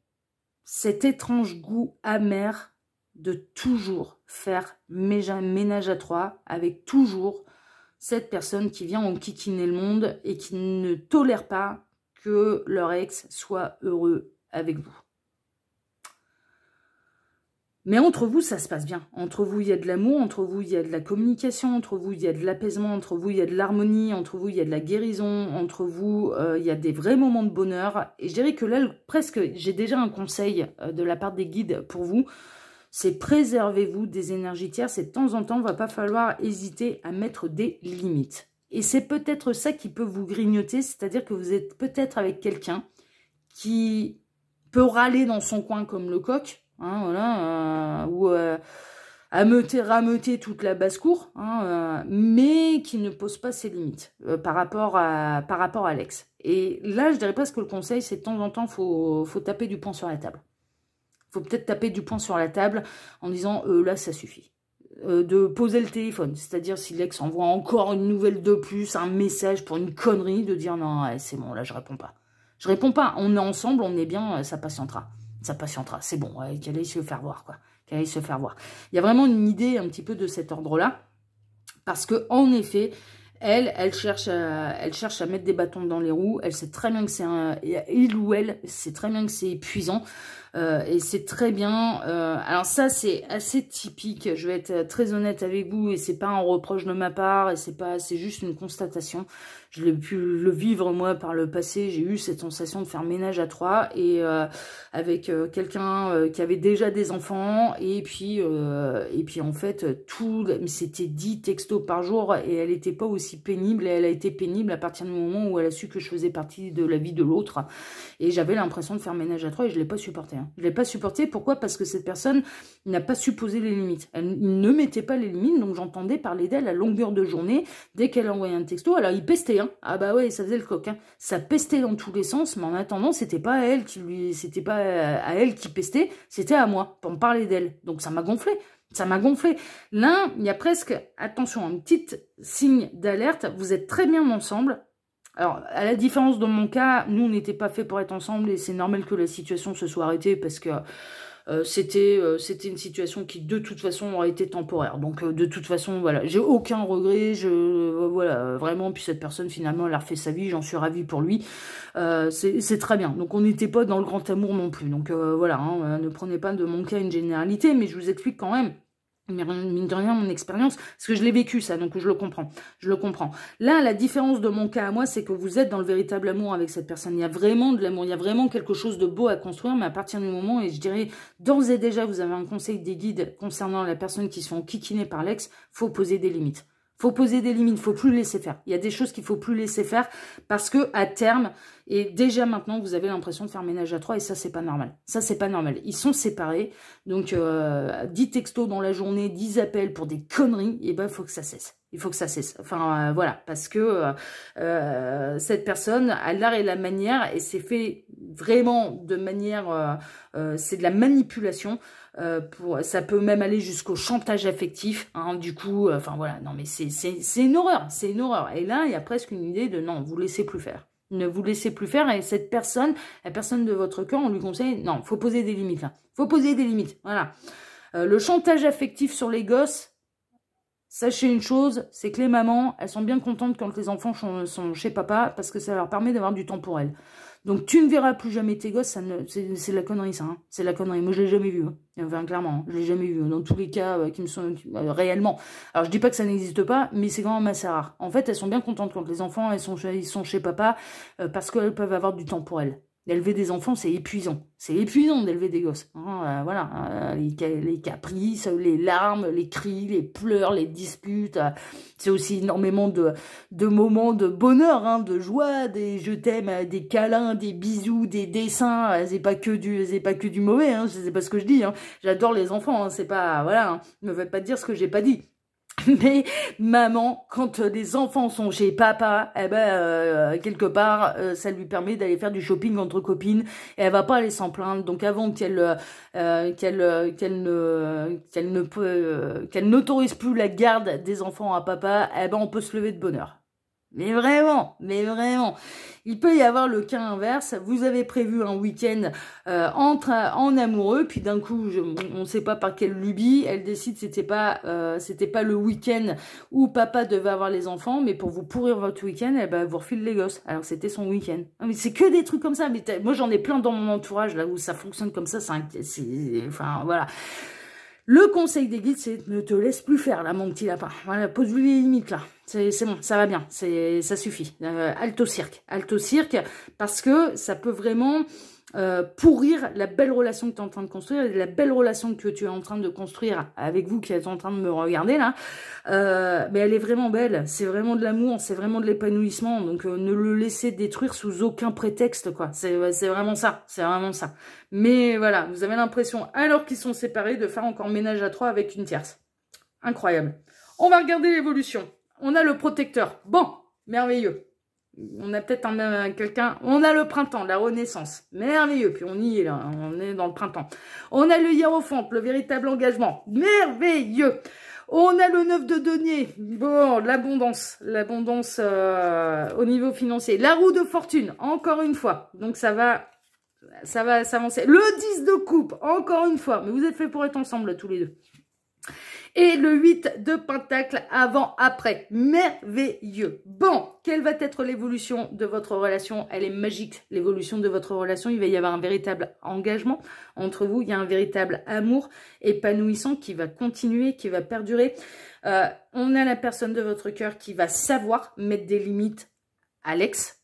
cet étrange goût amer de toujours faire ménage à trois avec toujours cette personne qui vient enquiquiner le monde et qui ne tolère pas que leur ex soit heureux avec vous. Mais entre vous, ça se passe bien. Entre vous, il y a de l'amour, entre vous, il y a de la communication, entre vous, il y a de l'apaisement, entre vous, il y a de l'harmonie, entre vous, il y a de la guérison, entre vous, il y a des vrais moments de bonheur. Et je dirais que là, presque, j'ai déjà un conseil de la part des guides pour vous. C'est préservez-vous des énergies tierces et de temps en temps, il ne va pas falloir hésiter à mettre des limites. Et c'est peut-être ça qui peut vous grignoter, c'est-à-dire que vous êtes peut-être avec quelqu'un qui peut râler dans son coin comme le coq, hein, voilà, ou rameuter toute la basse-cour, hein, mais qui ne pose pas ses limites par rapport à l'ex. Et là, je dirais presque que le conseil, c'est de temps en temps, faut taper du poing sur la table. Faut peut-être taper du poing sur la table en disant là, ça suffit. De poser le téléphone, c'est-à-dire si l'ex envoie encore une nouvelle de plus, un message pour une connerie, de dire non, ouais, c'est bon, là, je réponds pas. Je réponds pas, on est ensemble, on est bien, ça patientera. Ça patientera, c'est bon, ouais, qu'elle aille se faire voir, quoi. Qu'elle aille se faire voir. Il y a vraiment une idée un petit peu de cet ordre-là, parce que en effet, elle cherche à mettre des bâtons dans les roues, elle sait très bien que c'est il ou elle sait très bien que c'est épuisant, et c'est très bien. Alors ça, c'est assez typique, je vais être très honnête avec vous, et c'est pas un reproche de ma part, et c'est juste une constatation. Je l'ai pu le vivre, moi, par le passé. J'ai eu cette sensation de faire ménage à trois et avec quelqu'un qui avait déjà des enfants. Et puis en fait, tout c'était 10 textos par jour et elle n'était pas aussi pénible. Et elle a été pénible à partir du moment où elle a su que je faisais partie de la vie de l'autre. Et j'avais l'impression de faire ménage à trois et je ne l'ai pas supporté. Hein. Je ne l'ai pas supporté. Pourquoi? Parce que cette personne n'a pas su poser les limites. Elle ne mettait pas les limites. Donc j'entendais parler d'elle à longueur de journée. Dès qu'elle envoyait un texto, alors il pestait. Hein. Ah bah ouais, ça faisait le coq. Hein. Ça pestait dans tous les sens, mais en attendant, c'était pas à elle c'était pas à elle qui pestait, c'était à moi pour me parler d'elle. Donc ça m'a gonflé. Ça m'a gonflé. Là, il y a presque, attention, un petit signe d'alerte. Vous êtes très bien ensemble. Alors, à la différence de mon cas, nous, on n'était pas fait pour être ensemble et c'est normal que la situation se soit arrêtée parce que c'était une situation qui de toute façon aurait été temporaire. Donc de toute façon, voilà, j'ai aucun regret, voilà, vraiment, puis cette personne finalement elle a refait sa vie, j'en suis ravie pour lui. C'est très bien. Donc on n'était pas dans le grand amour non plus. Donc voilà, hein, ne prenez pas de mon cas une généralité, mais je vous explique quand même. Mais mine de rien, mon expérience, parce que je l'ai vécu ça, donc je le comprends. Je le comprends. Là, la différence de mon cas à moi, c'est que vous êtes dans le véritable amour avec cette personne. Il y a vraiment de l'amour, il y a vraiment quelque chose de beau à construire, mais à partir du moment, et je dirais, d'ores et déjà, vous avez un conseil des guides concernant la personne qui se font enquiquiner par l'ex, faut poser des limites. Faut poser des limites, faut plus laisser faire. Il y a des choses qu'il faut plus laisser faire parce que à terme, et déjà maintenant, vous avez l'impression de faire ménage à trois et ça, c'est pas normal. Ça, c'est pas normal. Ils sont séparés, donc 10 textos dans la journée, 10 appels pour des conneries, et ben il faut que ça cesse. Il faut que ça cesse. Enfin, voilà, parce que cette personne a l'art et la manière, et c'est fait vraiment de manière... c'est de la manipulation. Ça peut même aller jusqu'au chantage affectif. Hein, du coup, enfin voilà, non mais c'est une horreur. C'est une horreur. Et là, il y a presque une idée de non, vous laissez plus faire. Ne vous laissez plus faire. Et cette personne, la personne de votre cœur, on lui conseille, non, faut poser des limites là. Faut poser des limites. Voilà. Le chantage affectif sur les gosses, sachez une chose, c'est que les mamans, elles sont bien contentes quand les enfants sont chez papa parce que ça leur permet d'avoir du temps pour elles. Donc tu ne verras plus jamais tes gosses, c'est de la connerie ça, hein. C'est de la connerie. Moi je l'ai jamais vu, hein. Enfin clairement, hein. Je l'ai jamais vu. Dans tous les cas qui me sont réellement. Alors je dis pas que ça n'existe pas, mais c'est quand même assez rare. En fait, elles sont bien contentes quand les enfants ils sont chez papa parce qu'elles peuvent avoir du temps pour elles. D'élever des enfants, c'est épuisant. C'est épuisant d'élever des gosses. Hein, voilà, les caprices, les larmes, les cris, les pleurs, les disputes. C'est aussi énormément de moments de bonheur, hein, de joie, des je t'aime, des câlins, des bisous, des dessins. C'est pas que du mauvais. Hein, c'est pas ce que je dis. Hein. J'adore les enfants. Hein, c'est pas voilà. Hein, ne me faites pas dire ce que j'ai pas dit. Mais maman, quand les enfants sont chez papa, eh ben quelque part, ça lui permet d'aller faire du shopping entre copines et elle va pas aller s'en plaindre. Donc avant qu'elle n'autorise plus la garde des enfants à papa, eh ben on peut se lever de bonne heure. Mais vraiment, il peut y avoir le cas inverse. Vous avez prévu un week-end en amoureux, puis d'un coup, on ne sait pas par quelle lubie, elle décide c'était pas le week-end où papa devait avoir les enfants, mais pour vous pourrir votre week-end, eh ben vous refile les gosses. Alors c'était son week-end. Mais c'est que des trucs comme ça. Mais moi j'en ai plein dans mon entourage là où ça fonctionne comme ça. Enfin voilà. Le conseil des guides, c'est ne te laisse plus faire, là, mon petit lapin. Voilà, pose-lui les limites, là. C'est bon, ça va bien, ça suffit. Alto cirque, parce que ça peut vraiment pourrir la belle relation que tu es en train de construire, la belle relation que tu es en train de construire avec vous qui êtes en train de me regarder, là. Mais elle est vraiment belle, c'est vraiment de l'amour, c'est vraiment de l'épanouissement, donc ne le laissez détruire sous aucun prétexte, quoi. C'est vraiment ça, c'est vraiment ça. Mais voilà, vous avez l'impression, alors qu'ils sont séparés, de faire encore ménage à trois avec une tierce. Incroyable. On va regarder l'évolution. On a le protecteur. Bon, merveilleux. On a peut-être quelqu'un... On a le printemps, la renaissance. Merveilleux. Puis on y est, là. On est dans le printemps. On a le hiérophante, le véritable engagement. Merveilleux. On a le 9 de denier. Bon, l'abondance. L'abondance au niveau financier. La roue de fortune, encore une fois. Donc ça va s'avancer. Le 10 de coupe, encore une fois. Mais vous êtes faits pour être ensemble, tous les deux. Et le 8 de pentacle avant-après. Merveilleux. Bon, quelle va être l'évolution de votre relation? Elle est magique, l'évolution de votre relation. Il va y avoir un véritable engagement entre vous. Il y a un véritable amour épanouissant qui va continuer, qui va perdurer. On a la personne de votre cœur qui va savoir mettre des limites à l'ex.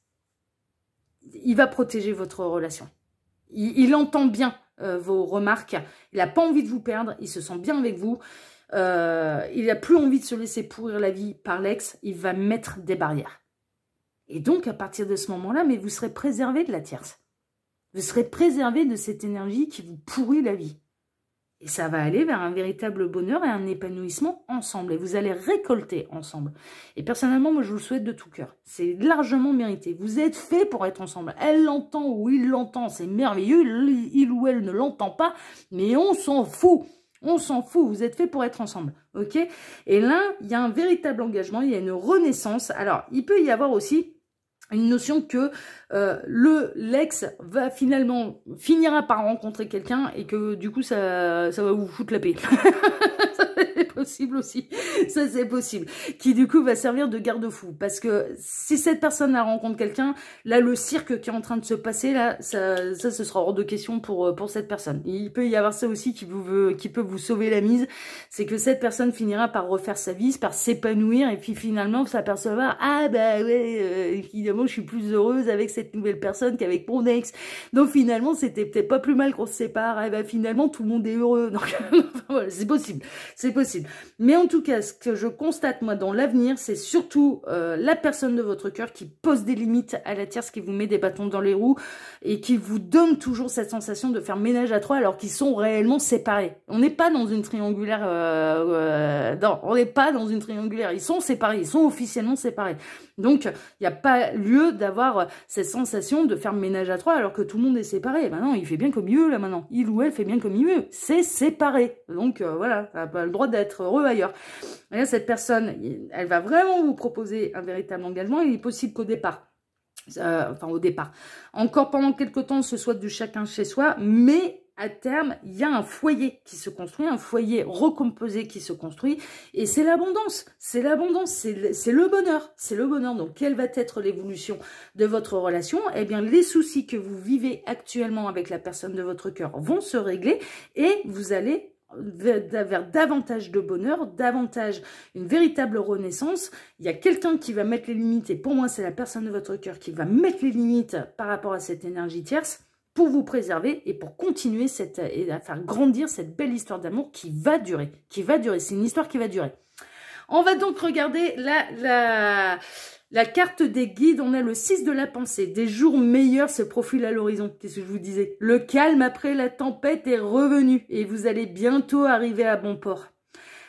Il va protéger votre relation. Il entend bien vos remarques. Il n'a pas envie de vous perdre. Il se sent bien avec vous. Il n'a plus envie de se laisser pourrir la vie par l'ex, il va mettre des barrières. Et donc, à partir de ce moment-là, mais vous serez préservé de la tierce. Vous serez préservé de cette énergie qui vous pourrit la vie. Et ça va aller vers un véritable bonheur et un épanouissement ensemble. Et vous allez récolter ensemble. Et personnellement, moi, je vous le souhaite de tout cœur. C'est largement mérité. Vous êtes fait pour être ensemble. Elle l'entend ou il l'entend, c'est merveilleux. Il ou elle ne l'entend pas, mais on s'en fout. On s'en fout, vous êtes fait pour être ensemble, ok? Et là, il y a un véritable engagement, il y a une renaissance. Alors, il peut y avoir aussi une notion que l'ex va finira par rencontrer quelqu'un et que du coup, ça va vous foutre la paix. C'est possible aussi, ça c'est possible, qui du coup va servir de garde-fou, parce que si cette personne rencontre quelqu'un, là le cirque qui est en train de se passer, là, ça ce sera hors de question pour cette personne. Il peut y avoir ça aussi qui peut vous sauver la mise, c'est que cette personne finira par refaire sa vie, par s'épanouir, et puis finalement s'apercevoir, ah bah ouais, évidemment je suis plus heureuse avec cette nouvelle personne qu'avec mon ex, donc finalement c'était peut-être pas plus mal qu'on se sépare, et bah finalement tout le monde est heureux, donc voilà, c'est possible. Mais en tout cas, ce que je constate, moi, dans l'avenir, c'est surtout la personne de votre cœur qui pose des limites à la tierce, qui vous met des bâtons dans les roues et qui vous donne toujours cette sensation de faire ménage à trois alors qu'ils sont réellement séparés. On n'est pas dans une triangulaire... non, on n'est pas dans une triangulaire. Ils sont séparés, ils sont officiellement séparés. Donc, il n'y a pas lieu d'avoir cette sensation de faire ménage à trois alors que tout le monde est séparé. Maintenant, il fait bien comme il veut, là, maintenant. Il ou elle fait bien comme il veut. C'est séparé. Donc, voilà, ça n'a pas le droit d'être heureux ailleurs. Et là, cette personne, elle va vraiment vous proposer un véritable engagement. Il est possible qu'au départ, encore pendant quelques temps, ce soit du chacun chez soi, mais à terme, il y a un foyer qui se construit, un foyer recomposé qui se construit, et c'est l'abondance, c'est l'abondance, c'est le bonheur, c'est le bonheur. Donc, quelle va être l'évolution de votre relation? Eh bien, les soucis que vous vivez actuellement avec la personne de votre cœur vont se régler, et vous allez vers davantage de bonheur, davantage une véritable renaissance. Il y a quelqu'un qui va mettre les limites, et pour moi, c'est la personne de votre cœur qui va mettre les limites par rapport à cette énergie tierce, pour vous préserver et pour continuer et à faire grandir cette belle histoire d'amour qui va durer. C'est une histoire qui va durer. On va donc regarder la carte des guides. On a le 6 de la pensée. Des jours meilleurs se profilent à l'horizon. Qu'est-ce que je vous disais? Le calme après la tempête est revenu et vous allez bientôt arriver à bon port.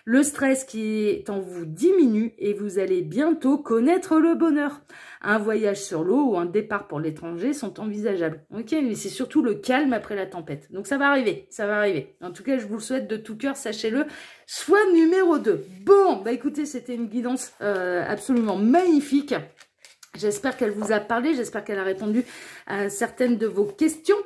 Le stress qui est en vous diminue et vous allez bientôt connaître le bonheur. Un voyage sur l'eau ou un départ pour l'étranger sont envisageables. Ok, mais c'est surtout le calme après la tempête. Donc ça va arriver, ça va arriver. En tout cas, je vous le souhaite de tout cœur, sachez-le. Soit numéro 2. Bon, bah écoutez, c'était une guidance absolument magnifique. J'espère qu'elle vous a parlé, j'espère qu'elle a répondu à certaines de vos questions.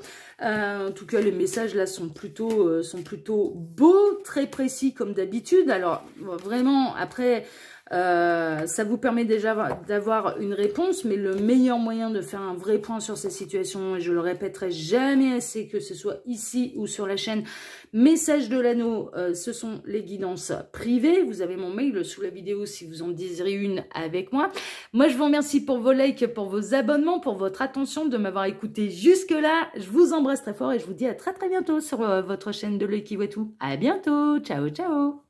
En tout cas, les messages là sont plutôt beaux, très précis comme d'habitude. Alors, vraiment, après... ça vous permet déjà d'avoir une réponse, mais le meilleur moyen de faire un vrai point sur ces situations, et je le répéterai jamais assez, que ce soit ici ou sur la chaîne Message de l'Anneau, ce sont les guidances privées. Vous avez mon mail sous la vidéo si vous en désirez une avec moi. Moi, je vous remercie pour vos likes, pour vos abonnements, pour votre attention, de m'avoir écouté jusque-là. Je vous embrasse très fort et je vous dis à très bientôt sur votre chaîne de l'œil qui voit tout. À bientôt, ciao ciao.